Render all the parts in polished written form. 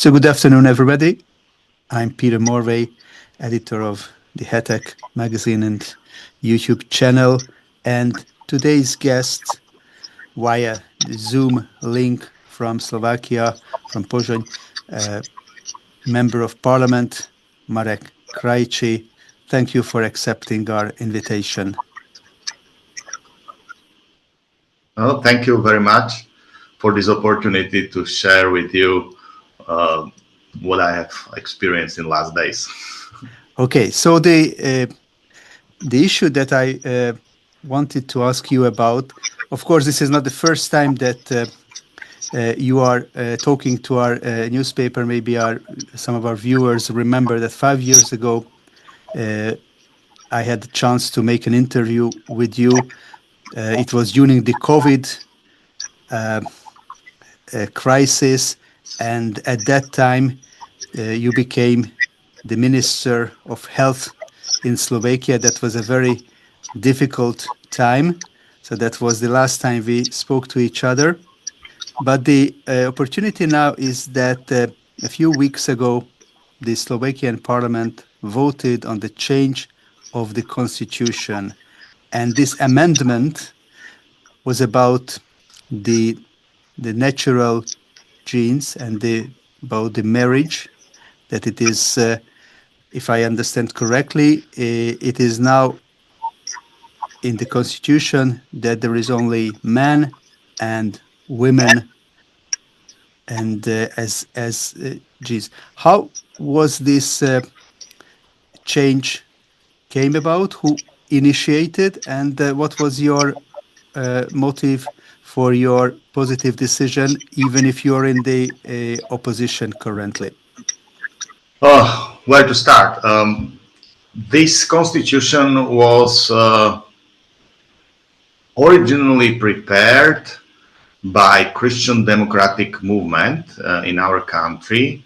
So good afternoon, everybody. I'm Peter Morvay, editor of the HETEC magazine and YouTube channel. And today's guest via the Zoom link from Slovakia, from Poznan, Member of Parliament, Marek. Thank you for accepting our invitation. Well, thank you very much for this opportunity to share with you what I have experienced in last days. Okay, so the issue that I wanted to ask you about, of course, this is not the first time that you are talking to our newspaper. Maybe some of our viewers remember that 5 years ago, I had the chance to make an interview with you. It was during the COVID crisis, and at that time, you became the Minister of Health in Slovakia. That was a very difficult time. So that was the last time we spoke to each other. But the opportunity now is that a few weeks ago, the Slovakian parliament voted on the change of the constitution. And this amendment was about the natural genes and about the marriage, that it is, if I understand correctly, it is now in the constitution that there is only men and women and as genes. How was this change came about? Who initiated, and what was your motive for your positive decision, even if you're in the opposition currently? Where to start? This constitution was originally prepared by Christian democratic movement in our country,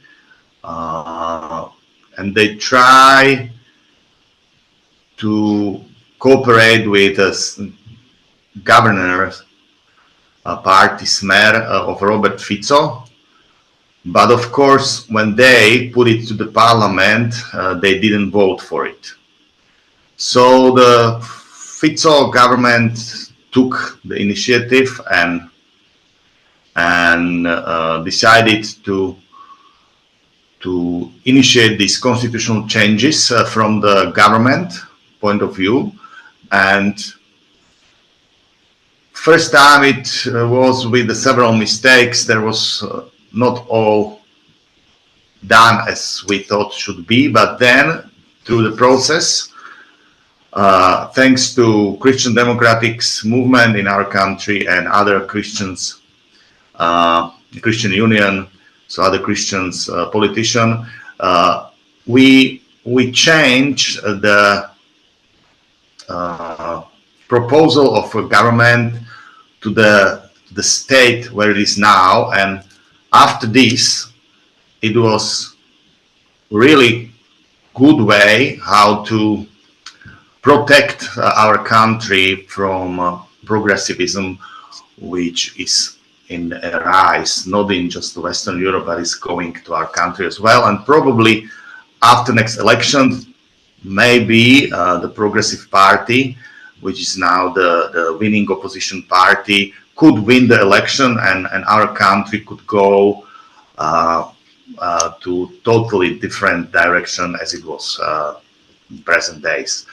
and they try to cooperate with governor party Smer of Robert Fico. But of course, when they put it to the parliament, they didn't vote for it. So the Fico government took the initiative and decided to initiate these constitutional changes from the government point of view. And first time it was with several mistakes. There was not all done as we thought should be, but then through the process, thanks to Christian democratic movement in our country and other Christians, Christian Union, so other Christians politicians, we changed the proposal of a government to the state where it is now. And after this, it was really good way how to protect our country from progressivism, which is in a rise, not in just Western Europe, but is going to our country as well. And probably after next election, maybe the Progressive Party, which is now the winning opposition party, could win the election, and our country could go to totally different direction as it was in present days.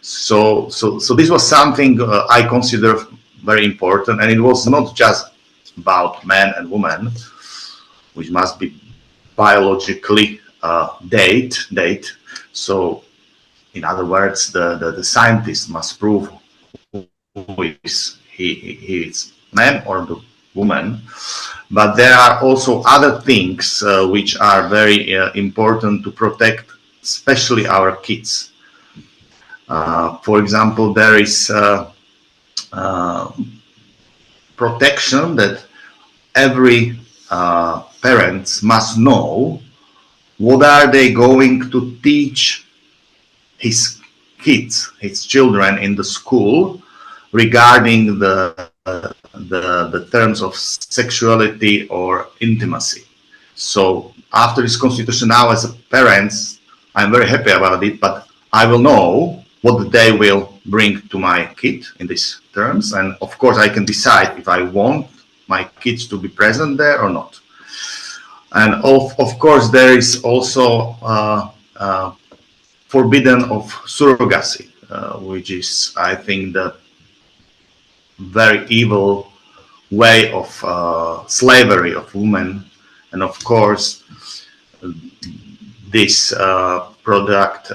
So this was something I consider very important, and it was not just about men and women, which must be biologically date. So in other words, the scientist must prove who is he is man or the woman. But there are also other things which are very important to protect, especially our kids. For example, there is protection that every parents must know what are they going to teach his kids, his children in the school regarding the terms of sexuality or intimacy. So after this constitution, now as a parents, I'm very happy about it, but I will know what they will bring to my kid in these terms. And of course, I can decide if I want my kids to be present there or not. And of course, there is also forbidden of surrogacy, which is, I think, the very evil way of slavery of women. And of course, this product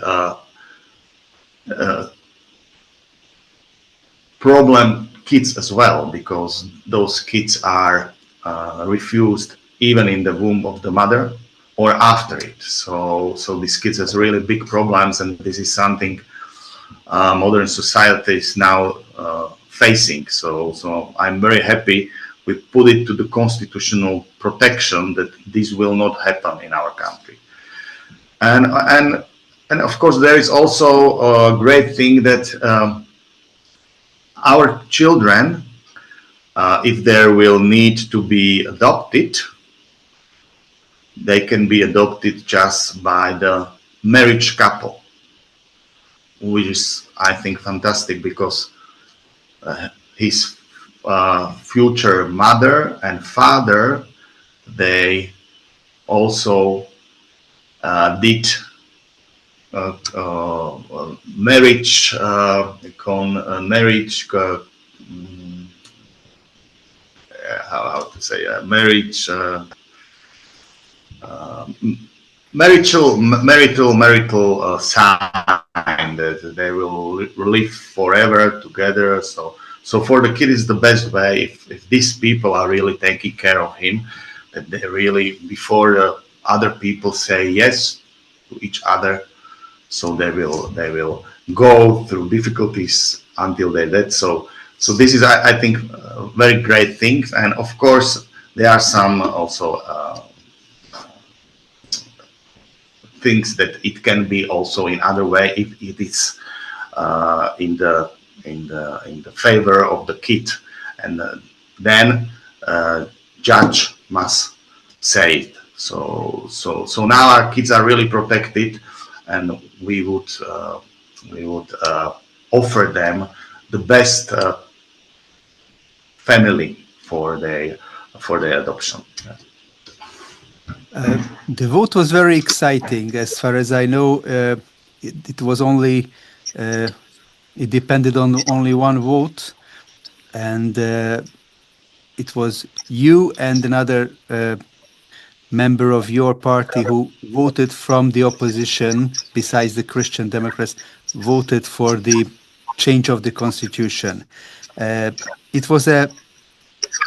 problem kids as well, because those kids are refused even in the womb of the mother or after it. So these kids has really big problems, and this is something modern society is now facing. So I'm very happy we put it to the constitutional protection that this will not happen in our country. And of course there is also a great thing that our children, if they will need to be adopted, they can be adopted just by the marriage couple, which is, I think, fantastic, because his future mother and father, they also did marriage, marriage, how to say, marriage, marital sign that they will live forever together. So for the kid is the best way, if these people are really taking care of him, that they really, before the other people say yes to each other, so they will go through difficulties until they're dead. So this is, I think, very great things. And of course there are some also things that it can be also in other way if it is in the favor of the kid, and then judge must say it. So now our kids are really protected, and we would offer them the best family for their adoption. The vote was very exciting. As far as I know, it was only it depended on only one vote, and it was you and another member of your party who voted from the opposition, besides the Christian Democrats, voted for the change of the constitution. It was a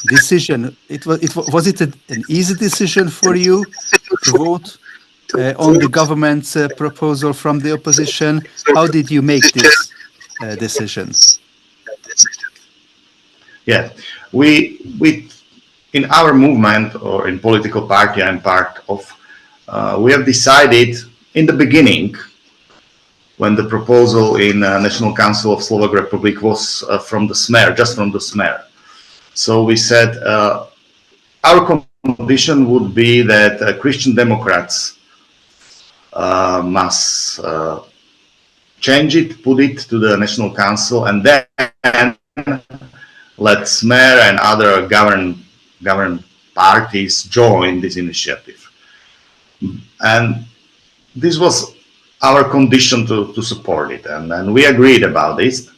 decision. Was it an easy decision for you to vote on the government's proposal from the opposition? How did you make this decision? Yeah, we in our movement, or in political party I'm part of, we have decided in the beginning, when the proposal in National Council of Slovak Republic was from the Smer, just from the Smer. So we said our condition would be that Christian Democrats must change it, put it to the National Council, and then let Smer and other government parties join this initiative. And this was our condition to support it, and we agreed about this.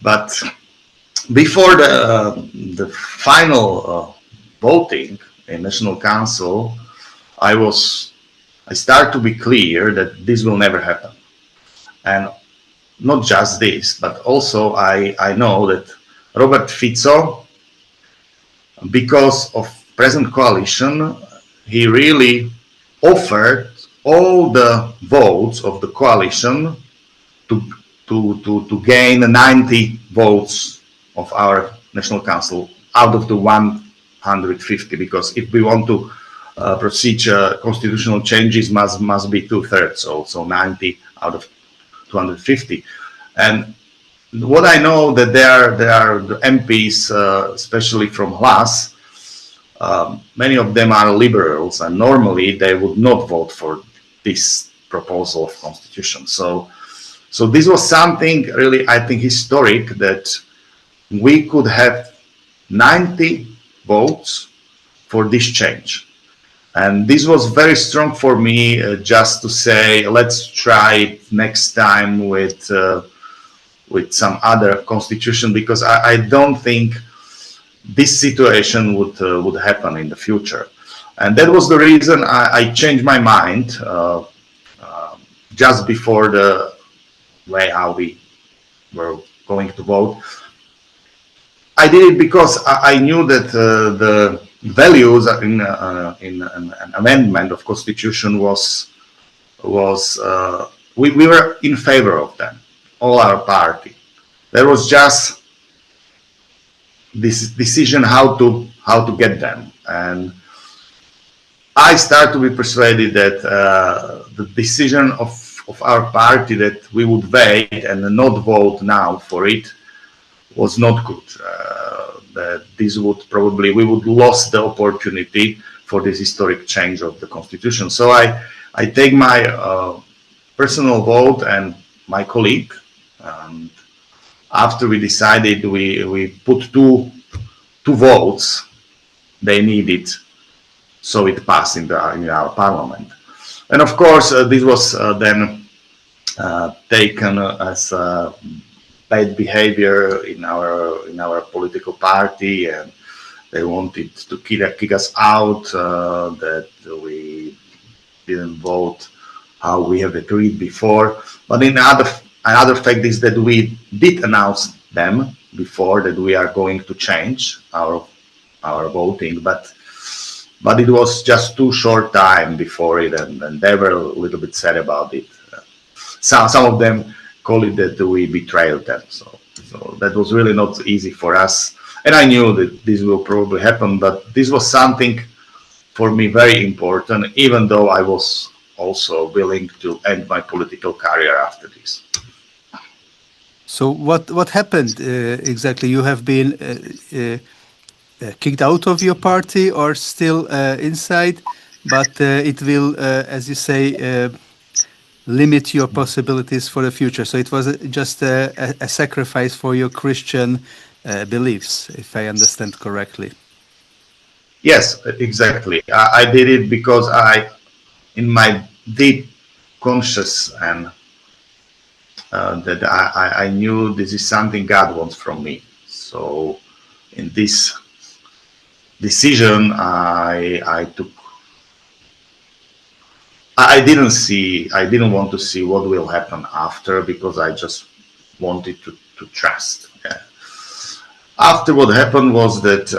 But before the final voting in National Council, I started to be clear that this will never happen. And not just this, but also I know that Robert Fico, because of present coalition, he really offered all the votes of the coalition to gain 90 votes of our National Council out of the 150, because if we want to proceed constitutional changes, must be 2/3, so 90 out of 250. And what I know that there are the MPs, especially from Hlas, Many of them are liberals, and normally they would not vote for this proposal of constitution. So this was something really, I think, historic, that we could have 90 votes for this change. And this was very strong for me, just to say, let's try it next time with some other constitution, because I don't think this situation would happen in the future. And that was the reason I changed my mind just before the way how we were going to vote. I did it because I knew that the values in an amendment of constitution was we were in favor of them, all our party. There was just this decision how to get them, and I start to be persuaded that the decision of our party that we would wait and not vote now for it was not good. That this would probably, we would lose the opportunity for this historic change of the constitution. So I take my personal vote and my colleague, and after we decided, we put two votes they needed, so it passed in our parliament. And of course, this was then taken as bad behavior in our political party, and they wanted to kick us out, that we didn't vote how we have agreed before. But another fact is that we did announce them before that we are going to change our voting, but it was just too short time before it, and they were a little bit sad about it. Some of them call it that we betrayed them. So that was really not easy for us. And I knew that this will probably happen, but this was something for me very important, even though I was also willing to end my political career after this. So what happened exactly? You have been kicked out of your party or still inside, but it will, as you say, limit your possibilities for the future. So it was just a sacrifice for your Christian beliefs, if I understand correctly. Yes, exactly. I did it because in my deep conscious, and that I knew this is something God wants from me. So in this decision, I took. I didn't want to see what will happen after, because I just wanted to trust. Yeah. After, what happened was that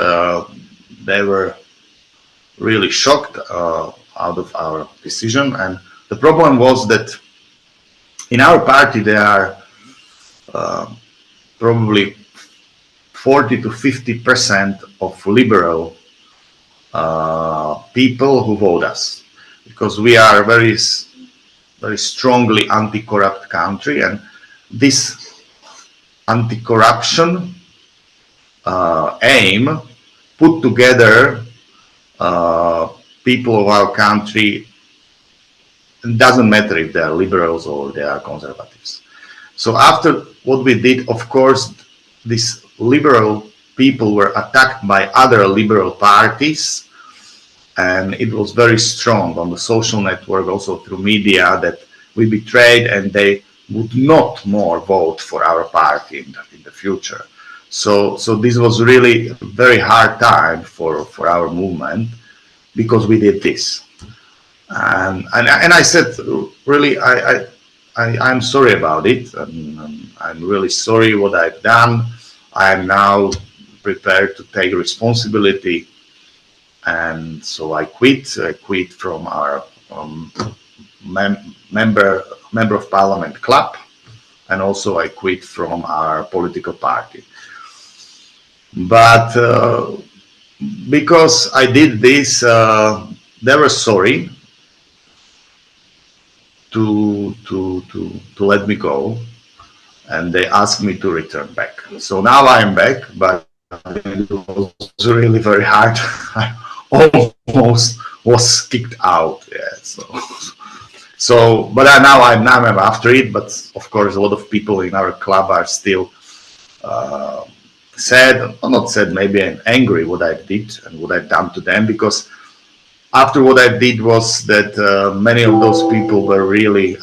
they were really shocked out of our decision, and the problem was that in our party there are probably 40 to 50% of liberal people who vote us, because we are very strongly anti-corrupt country, and this anti-corruption aim put together people of our country. It doesn't matter if they are liberals or they are conservatives. So after what we did, of course, these liberal people were attacked by other liberal parties, and it was very strong on the social network, also through media, that we betrayed and they would not more vote for our party in the future. So this was really a very hard time for our movement, because we did this. And I said, really, I'm sorry about it. I'm really sorry what I've done. I am now prepared to take responsibility. And so I quit. I quit from our member of parliament club, and also I quit from our political party. But because I did this, they were sorry to let me go, and they asked me to return back. So now I am back, but it was really very hard. almost was kicked out. Yeah, but now I'm after it. But of course, a lot of people in our club are still uh, sad, or not sad, maybe I'm angry what I did and what I've done to them, because after what I did was that many of those people were really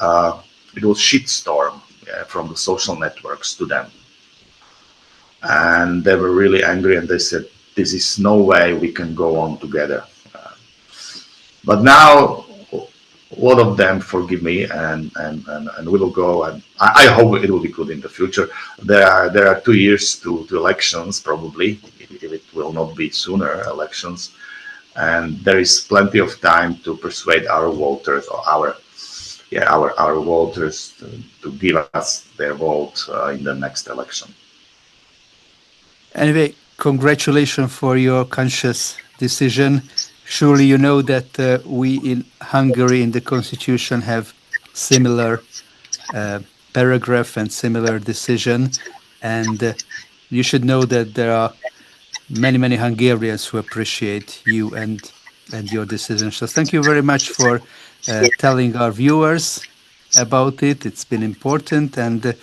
it was shitstorm, yeah, from the social networks to them, and they were really angry and they said this is no way we can go on together. But now a lot of them forgive me, and we will go, and I hope it will be good in the future. There are 2 years to elections, probably, if it will not be sooner elections, and there is plenty of time to persuade our voters, or our voters, to give us their vote in the next election. Anyway, congratulations for your conscious decision. Surely you know that we in Hungary in the constitution have similar uh, paragraph and similar decision, and you should know that there are many Hungarians who appreciate you and your decision. So thank you very much for telling our viewers about it. It's been important, and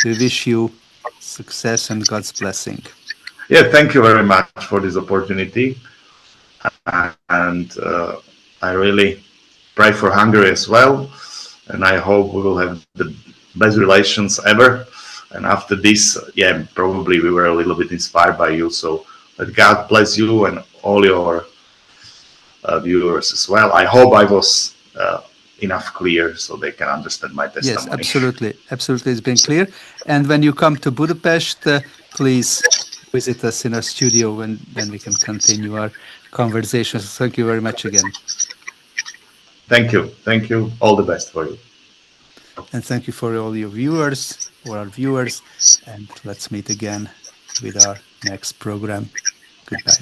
we wish you success and God's blessing. Yeah, thank you very much for this opportunity, and I really pray for Hungary as well, and I hope we will have the best relations ever. And after this, yeah, probably we were a little bit inspired by you. So let God bless you and all your viewers as well. I hope I was enough clear so they can understand my Yes, testimony. absolutely. Absolutely, it's been clear. And when you come to Budapest, please visit us in our studio, and then we can continue our conversations. Thank you very much again. Thank you. Thank you. All the best for you. And thank you for all your viewers or our viewers. And let's meet again with our next program. Goodbye.